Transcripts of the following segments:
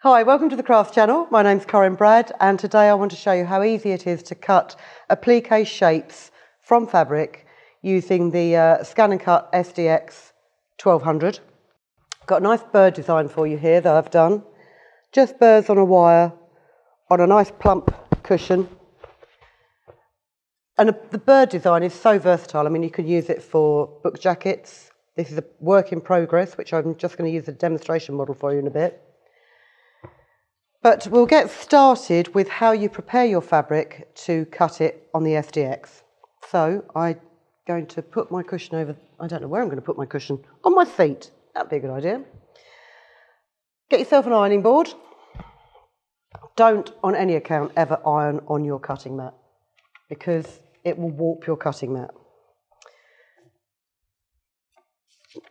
Hi, welcome to the Crafts channel. My name's Corinne Brad, and today I want to show you how easy it is to cut applique shapes from fabric using the Scan'N'Cut SDX1200. Got a nice bird design for you here that I've done. Just birds on a wire on a nice plump cushion. And the bird design is so versatile. I mean, you could use it for book jackets. This is a work in progress, which I'm just going to use a demonstration model for you in a bit. But we'll get started with how you prepare your fabric to cut it on the SDX. So I'm going to put my cushion over, I don't know where I'm going to put my cushion, on my seat. That'd be a good idea. Get yourself an ironing board. Don't, on any account, ever iron on your cutting mat because it will warp your cutting mat.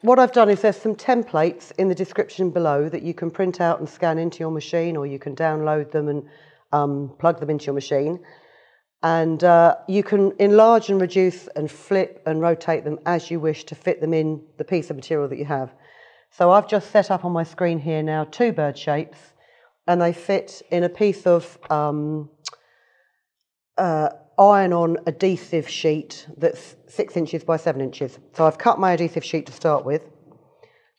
What I've done is there's some templates in the description below that you can print out and scan into your machine, or you can download them and plug them into your machine. And you can enlarge and reduce and flip and rotate them as you wish to fit them in the piece of material that you have. So I've just set up on my screen here now 2 bird shapes, and they fit in a piece of iron-on adhesive sheet that's 6 inches by 7 inches. So I've cut my adhesive sheet to start with.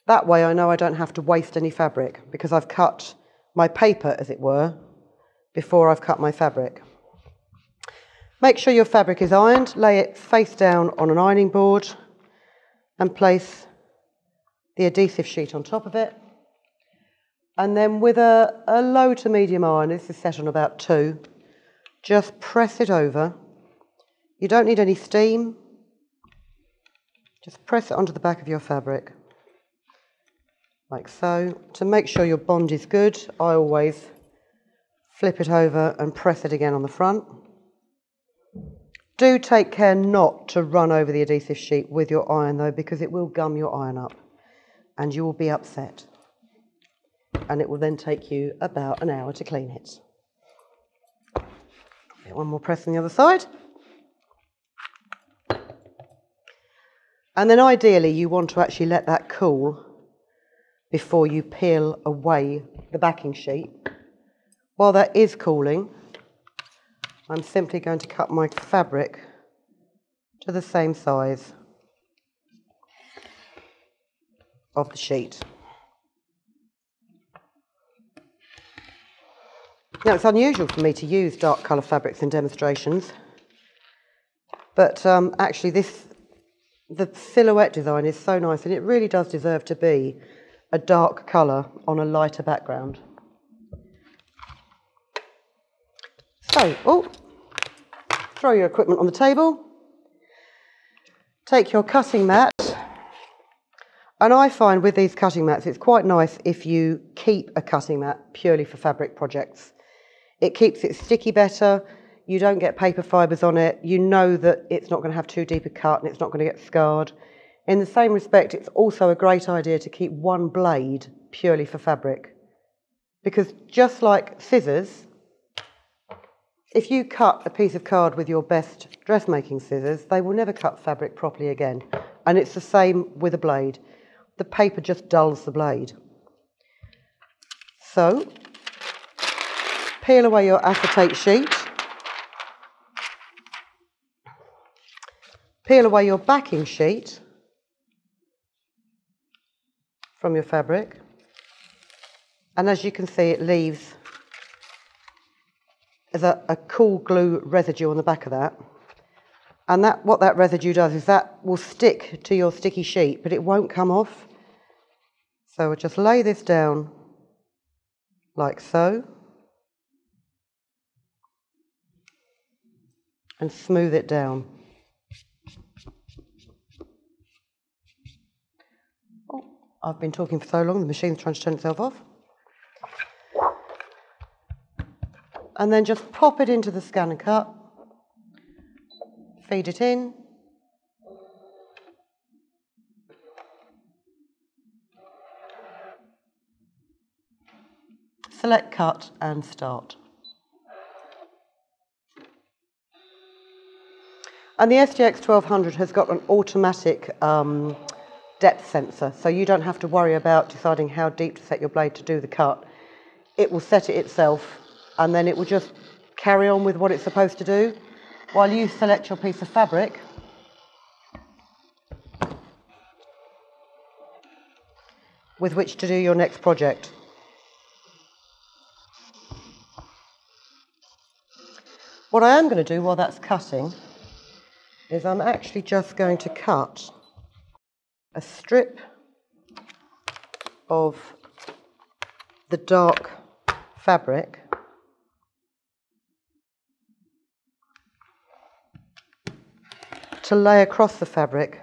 That way I know I don't have to waste any fabric because I've cut my paper, as it were, before I've cut my fabric. Make sure your fabric is ironed, lay it face down on an ironing board and place the adhesive sheet on top of it. And then with a low to medium iron, this is set on about 2, just press it over. You don't need any steam. Just press it onto the back of your fabric, like so. To make sure your bond is good, I always flip it over and press it again on the front. Do take care not to run over the adhesive sheet with your iron though, because it will gum your iron up and you will be upset. And it will then take you about an hour to clean it. One more press on the other side. And then ideally you want to actually let that cool before you peel away the backing sheet. While that is cooling, I'm simply going to cut my fabric to the same size of the sheet. Now, it's unusual for me to use dark colour fabrics in demonstrations, but actually the silhouette design is so nice, and it really does deserve to be a dark colour on a lighter background. So, throw your equipment on the table, take your cutting mat, and I find with these cutting mats it's quite nice if you keep a cutting mat purely for fabric projects. It keeps it sticky better, you don't get paper fibres on it, you know that it's not going to have too deep a cut and it's not going to get scarred. In the same respect, it's also a great idea to keep one blade purely for fabric. Because just like scissors, if you cut a piece of card with your best dressmaking scissors, they will never cut fabric properly again. And it's the same with a blade. The paper just dulls the blade. So, peel away your acetate sheet, peel away your backing sheet from your fabric, and as you can see it leaves a cool glue residue on the back of that, and what that residue does is that will stick to your sticky sheet but it won't come off. So we'll just lay this down like so and smooth it down. Oh, I've been talking for so long, the machine's trying to turn itself off. And then just pop it into the Scan'N'Cut, feed it in, select cut and start. And the SDX1200 has got an automatic depth sensor, so you don't have to worry about deciding how deep to set your blade to do the cut. it will set it itself, and then it will just carry on with what it's supposed to do while you select your piece of fabric with which to do your next project. What I am going to do while that's cutting is I'm actually just going to cut a strip of the dark fabric to lay across the fabric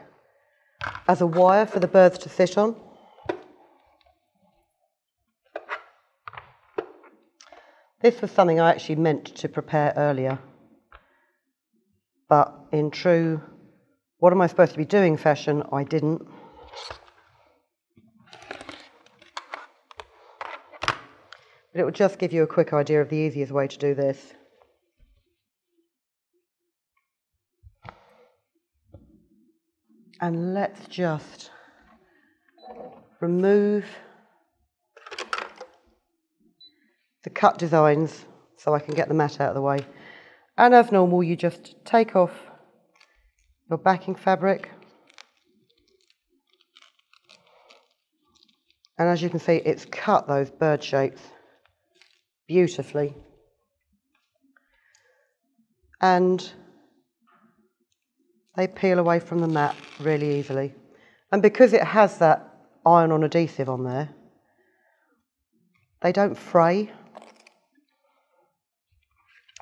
as a wire for the birds to sit on. This was something I actually meant to prepare earlier, but in true what am I supposed to be doing fashion, I didn't. But it will just give you a quick idea of the easiest way to do this. And let's just remove the cut designs so I can get the mat out of the way. And as normal, you just take off your backing fabric. And as you can see, it's cut those bird shapes beautifully. And they peel away from the mat really easily. And because it has that iron-on adhesive on there, they don't fray.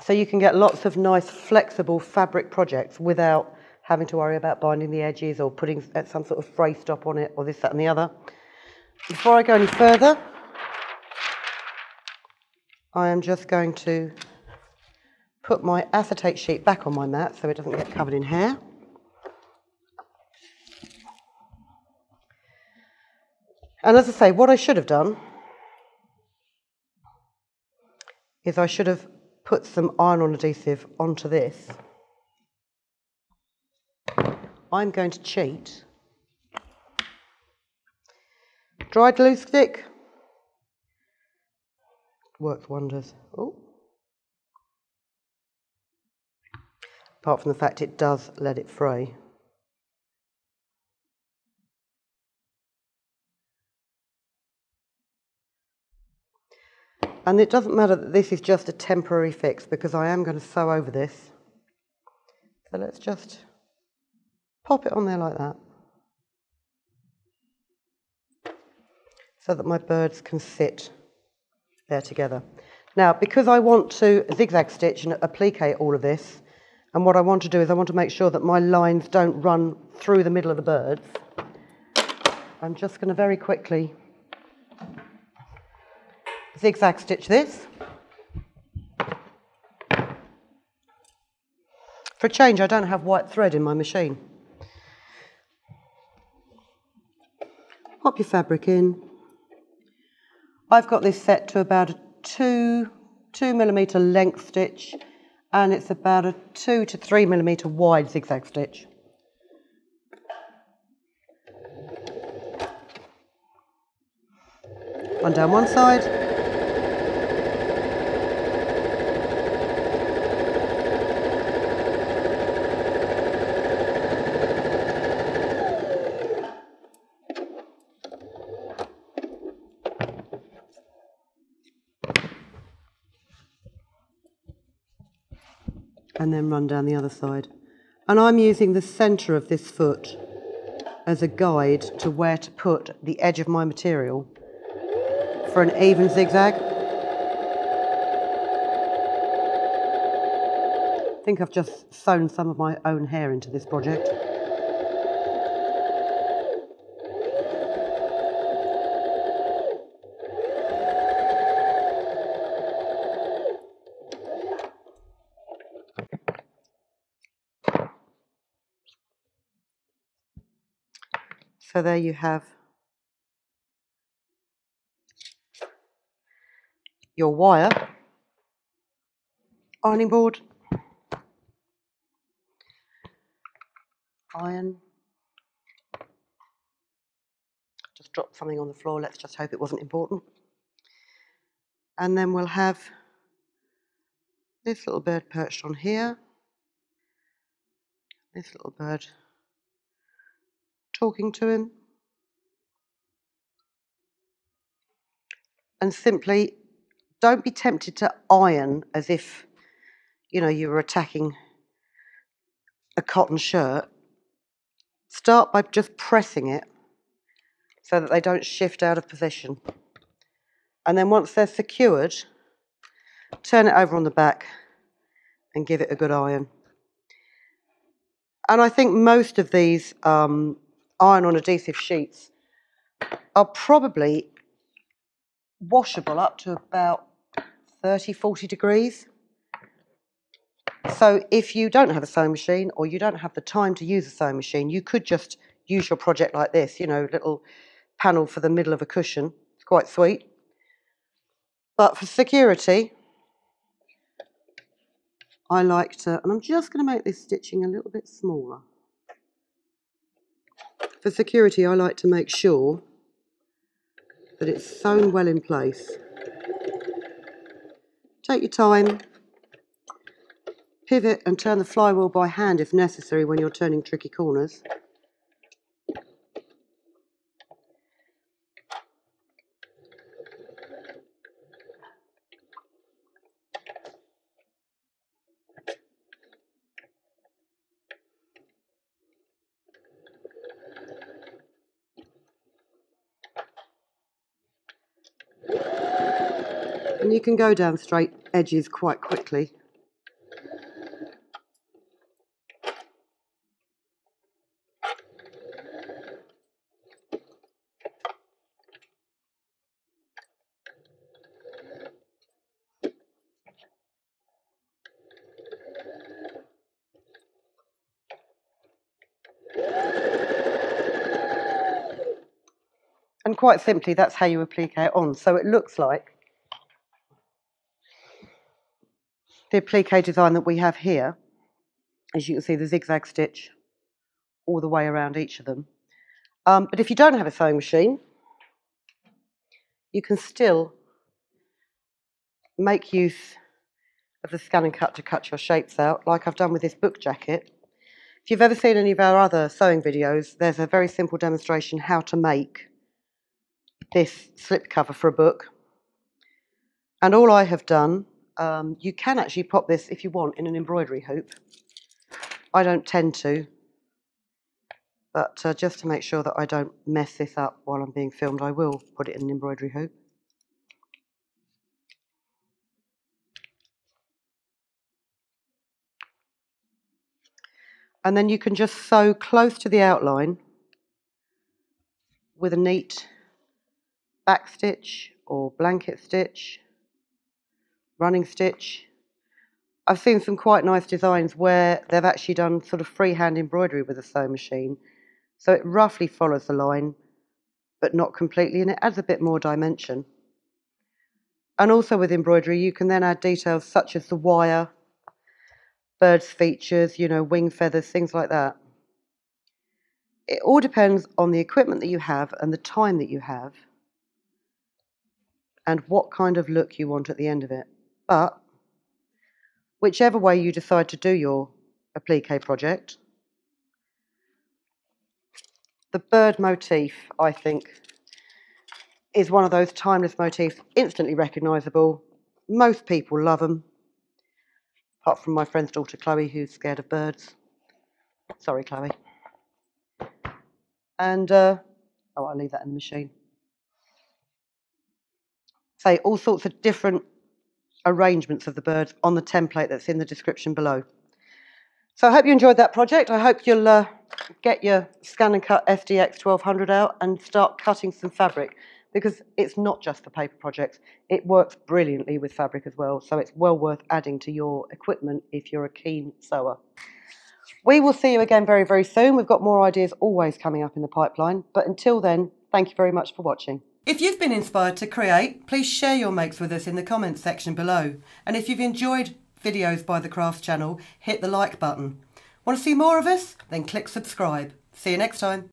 So you can get lots of nice flexible fabric projects without having to worry about binding the edges or putting some sort of fray stop on it or this, that and the other. Before I go any further, I am just going to put my acetate sheet back on my mat so it doesn't get covered in hair. And as I say, what I should have done is I should have put some iron-on adhesive onto this. I'm going to cheat. Dried glue stick works wonders. Ooh. Apart from the fact it does let it fray. And it doesn't matter that this is just a temporary fix because I am going to sew over this. So let's just pop it on there like that, so that my birds can sit there together. Now, because I want to zigzag stitch and applique all of this, and what I want to do is I want to make sure that my lines don't run through the middle of the birds, I'm just going to very quickly zigzag stitch this. For a change, I don't have white thread in my machine. Pop your fabric in. I've got this set to about a 2mm length stitch, and it's about a 2 to 3mm wide zigzag stitch. One down one side. And then run down the other side. And I'm using the centre of this foot as a guide to where to put the edge of my material for an even zigzag. I think I've just sewn some of my own hair into this project. So there you have your wire, ironing board, iron. Just dropped something on the floor, let's just hope it wasn't important. And then we'll have this little bird perched on here, this little bird talking to him. And simply don't be tempted to iron as if, you know, you were attacking a cotton shirt. Start by just pressing it so that they don't shift out of position. And then once they're secured, turn it over on the back and give it a good iron. And I think most of these iron-on adhesive sheets are probably washable up to about 30-40 degrees. So if you don't have a sewing machine or you don't have the time to use a sewing machine, you could just use your project like this, you know, little panel for the middle of a cushion. It's quite sweet. But for security, I like to, and I'm just going to make this stitching a little bit smaller. For security, I like to make sure that it's sewn well in place. Take your time, pivot and turn the flywheel by hand if necessary when you're turning tricky corners. And you can go down straight edges quite quickly. And quite simply, that's how you applique it on. So it looks like the applique design that we have here. As you can see, the zigzag stitch all the way around each of them. But if you don't have a sewing machine, you can still make use of the Scan'N'Cut to cut your shapes out, like I've done with this book jacket. If you've ever seen any of our other sewing videos, there's a very simple demonstration how to make this slipcover for a book. And all I have done, you can actually pop this, if you want, in an embroidery hoop. I don't tend to, but just to make sure that I don't mess this up while I'm being filmed, I will put it in an embroidery hoop. And then you can just sew close to the outline with a neat back stitch or blanket stitch, running stitch. I've seen some quite nice designs where they've actually done sort of freehand embroidery with a sewing machine. So it roughly follows the line, but not completely, and it adds a bit more dimension. And also with embroidery, you can then add details such as the wire, birds' features, you know, wing feathers, things like that. It all depends on the equipment that you have and the time that you have and what kind of look you want at the end of it. But whichever way you decide to do your applique project, the bird motif, I think, is one of those timeless motifs, instantly recognisable. Most people love them, apart from my friend's daughter Chloe, who's scared of birds. Sorry, Chloe. And, oh, I'll leave that in the machine. Say all sorts of different arrangements of the birds on the template that's in the description below. So I hope you enjoyed that project. I hope you'll get your Scan'N'Cut SDX1200 out and start cutting some fabric, because it's not just for paper projects. It works brilliantly with fabric as well, so it's well worth adding to your equipment if you're a keen sewer. We will see you again very, very soon. We've got more ideas always coming up in the pipeline, but until then, thank you very much for watching. If you've been inspired to create, please share your makes with us in the comments section below. And if you've enjoyed videos by the Crafts channel, hit the like button. Want to see more of us? Then click subscribe. See you next time.